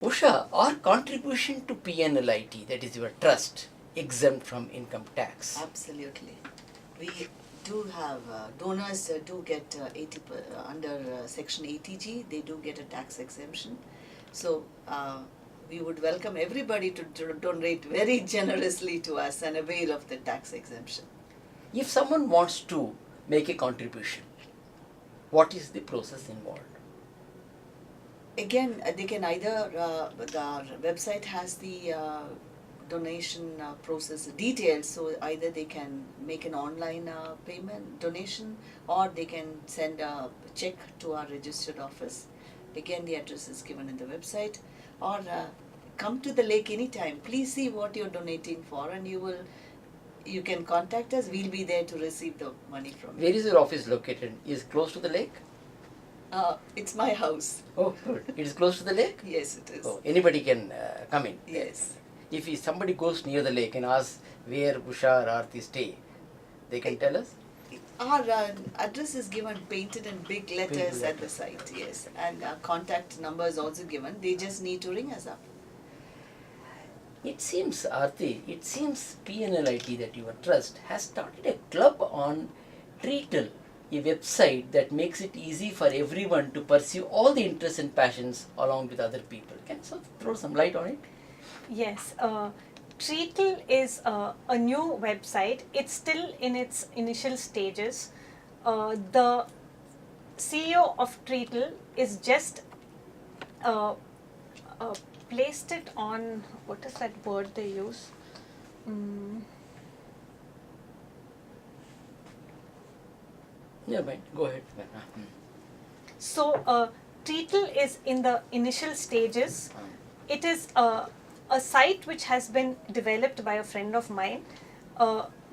Usha, are contribution to PNLIT, that is your trust, exempt from income tax? Absolutely. We do have donors do get 80 under section 80G, they do get a tax exemption. So we would welcome everybody to donate very generously to us and avail of the tax exemption. If someone wants to make a contribution, what is the process involved? Again, they can either, the website has the donation process details, so either they can make an online payment donation, or they can send a check to our registered office. Again, the address is given in the website, or come to the lake anytime. Please see what you're donating for, and you can contact us. We'll be there to receive the money from you. Where is your office located? Is it close to the lake? It's my house. Oh, good. It is close to the lake? Yes, it is. Oh, anybody can come in. Yes. If somebody goes near the lake and asks where Usha or Aarti stay, they can tell us? Our address is given painted in big letters at the site, yes. And our contact number is also given. They just need to ring us up. It seems, Aarti, PNLIT, that your trust, has started a club on Treatle, a website that makes it easy for everyone to pursue all the interests and passions along with other people. Can you throw some light on it? Yes, Treatle is a new website. It's still in its initial stages. The CEO of Treatle is just placed it on, what is that word they use? Yeah, right. Go ahead. So, Treatle is in the initial stages. It is a site which has been developed by a friend of mine,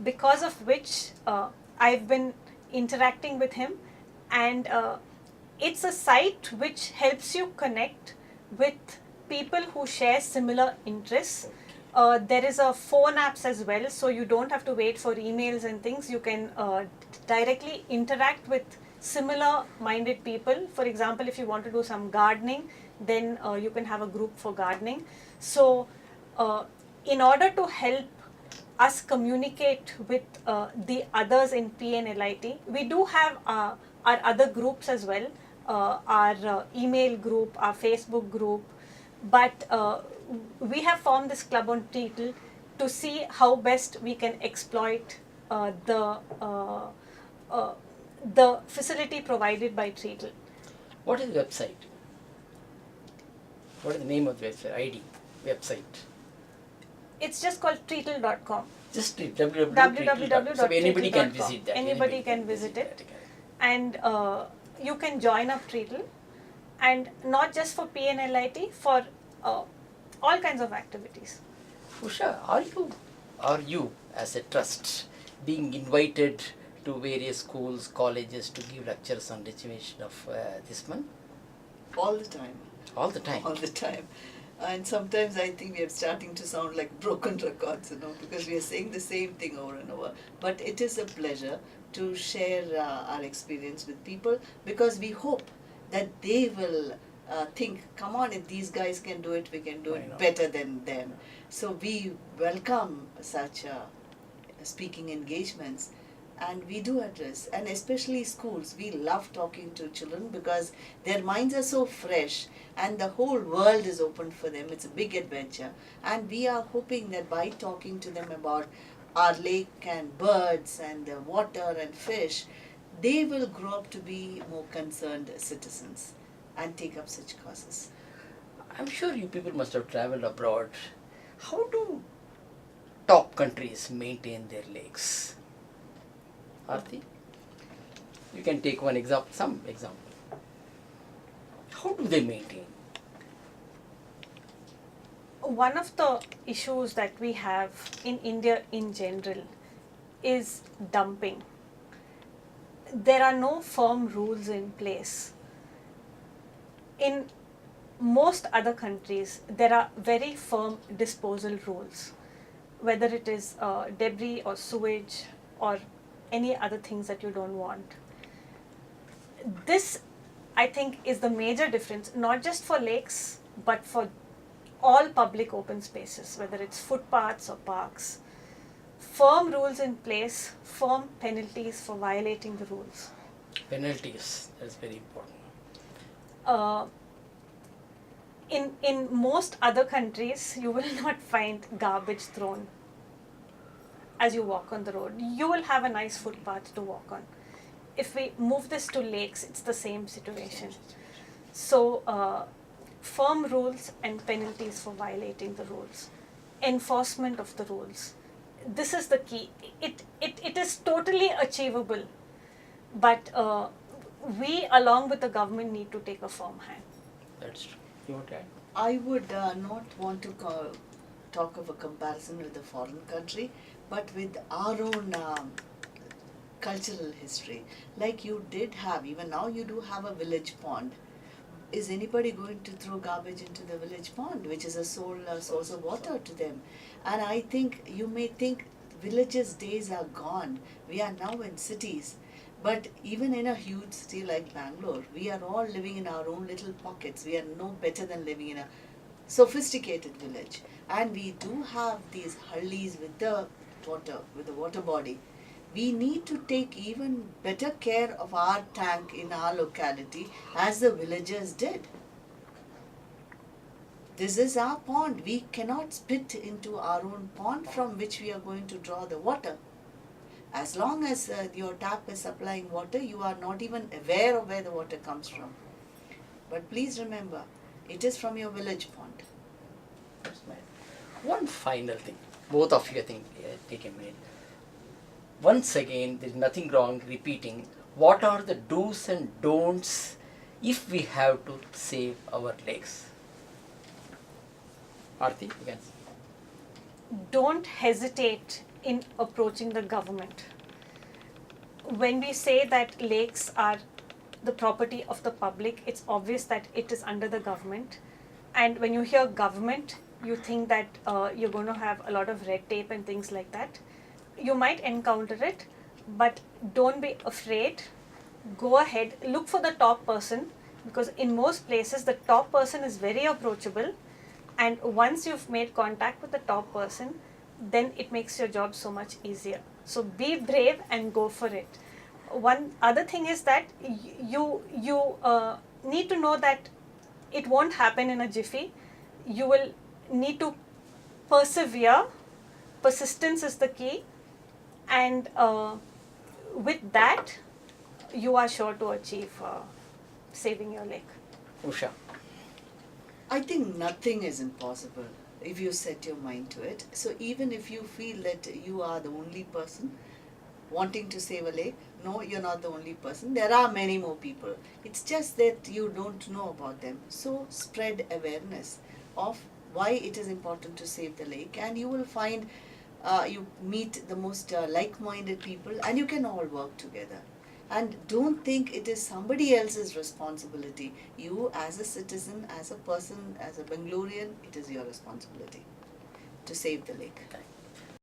because of which I've been interacting with him, and it's a site which helps you connect with people who share similar interests. There is a phone apps as well, so you don't have to wait for emails and things. You can directly interact with similar minded people. For example, if you want to do some gardening, then you can have a group for gardening. So in order to help us communicate with the others in PNLIT, we do have our other groups as well, our email group, our Facebook group, but we have formed this club on Treatle to see how best we can exploit the facility provided by Treatle. What is the website? What is the name of the website? ID, website? It's just called treatle.com. Just www.treatle.com. So anybody can visit that. Anybody can visit it. And you can join up Treatle, and not just for PNLIT, for all kinds of activities. Usha, are you as a trust being invited to various schools, colleges to give lectures on reservation of this month? All the time. All the time? All the time. And sometimes I think we are starting to sound like broken records, because we are saying the same thing over and over. But it is a pleasure to share our experience with people, because we hope that they will think, come on, if these guys can do it, we can do it better than them. So we welcome such speaking engagements, and we do address, and especially schools. We love talking to children because their minds are so fresh and the whole world is open for them. It's a big adventure, and we are hoping that by talking to them about our lake and birds and the water and fish, they will grow up to be more concerned citizens and take up such causes. I'm sure you people must have traveled abroad. How do top countries maintain their lakes? Aarti, you can take one example, some example. How do they maintain? One of the issues that we have in India in general is dumping. There are no firm rules in place. In most other countries, there are very firm disposal rules, whether it is debris or sewage or any other things that you don't want. This, I think, is the major difference, not just for lakes, but for all public open spaces, whether it's footpaths or parks. Firm rules in place, firm penalties for violating the rules. Penalties, that's very important. Uh, in most other countries, you will not find garbage thrown as you walk on the road. You will have a nice footpath to walk on. If we move this to lakes, it's the same situation. So, firm rules and penalties for violating the rules, enforcement of the rules. This is the key. It is totally achievable, but we, along with the government, need to take a firm hand. That's true. You want to add? I would not want to talk of a comparison with a foreign country, but with our own cultural history. Like you did have, even now you do have a village pond. Is anybody going to throw garbage into the village pond, which is a sole source of water to them? And I think you may think villages' days are gone. We are now in cities. But even in a huge city like Bangalore, we are all living in our own little pockets. We are no better than living in a sophisticated village. And we do have these hullies with the water body. We need to take even better care of our tank in our locality as the villagers did. This is our pond. We cannot spit into our own pond from which we are going to draw the water. As long as your tap is supplying water, you are not even aware of where the water comes from. But please remember, it is from your village pond. That's right. One final thing, both of you, I think, take a minute. Once again, there is nothing wrong repeating. What are the do's and don'ts if we have to save our lakes? Aarti, you can. Don't hesitate in approaching the government. When we say that lakes are the property of the public, it's obvious that it is under the government. And when you hear government, you think that you're going to have a lot of red tape and things like that. You might encounter it, but don't be afraid. Go ahead, look for the top person, because in most places the top person is very approachable, and once you've made contact with the top person, then it makes your job so much easier. So be brave and go for it. One other thing is that you need to know that it won't happen in a jiffy. You will need to persevere. Persistence is the key, and with that, you are sure to achieve saving your lake. Usha. I think nothing is impossible if you set your mind to it. So even if you feel that you are the only person wanting to save a lake, no, you're not the only person. There are many more people. It's just that you don't know about them. So spread awareness of why it is important to save the lake, and you will find you meet the most like-minded people, and you can all work together. And don't think it is somebody else's responsibility. You as a citizen, as a person, as a Bangalorean, it is your responsibility to save the lake.